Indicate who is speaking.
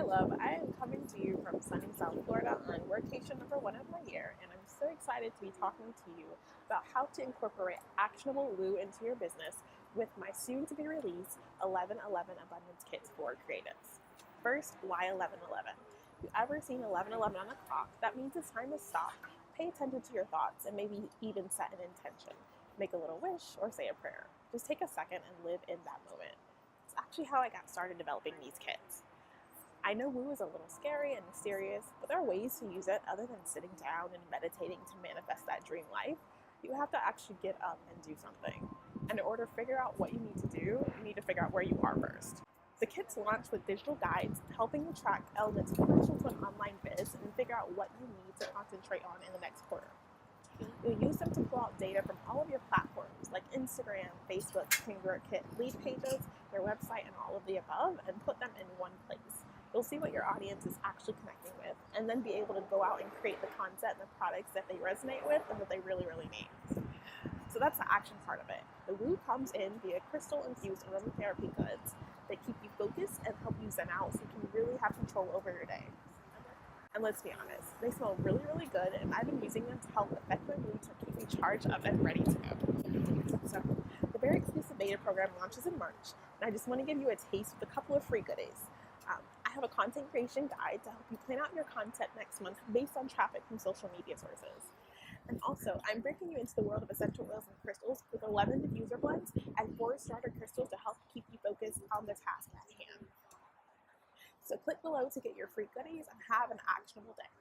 Speaker 1: love. I am coming to you from sunny South Florida on workation number 1 of my year, and I'm so excited to be talking to you about how to incorporate actionable woo into your business with my soon-to-be released 11-11 Abundance Kits for Creatives. First, why 11-11? If you've ever seen 11-11 on the clock, that means it's time to stop, pay attention to your thoughts, and maybe even set an intention. Make a little wish or say a prayer. Just take a second and live in that moment. It's actually how I got started developing these kits. I know woo is a little scary and mysterious, but there are ways to use it other than sitting down and meditating to manifest that dream life. You have to actually get up and do something. And in order to figure out what you need to do, you need to figure out where you are first. The kits launch with digital guides helping you track elements crucial to an online biz and figure out what you need to concentrate on in the next quarter. You'll use them to pull out data from all of your platforms like Instagram, Facebook, CongruentKit, lead pages, your website, and all of the above, and put them in one place. You'll see what your audience is actually connecting with, and then be able to go out and create the content and the products that they resonate with and that they really, really need. So that's the action part of it. The woo comes in via crystal-infused aromatherapy goods that keep you focused and help you zen out so you can really have control over your day. And let's be honest, they smell really, really good, and I've been using them to help affect my mood to keep me charged up and ready to go. So, the very exclusive beta program launches in March, and I just want to give you a taste with a couple of free goodies. I have a content creation guide to help you plan out your content next month based on traffic from social media sources. And also, I'm breaking you into the world of essential oils and crystals with 11 diffuser blends and 4 starter crystals to help keep you focused on the task at hand. So click below to get your free goodies and have an actionable day.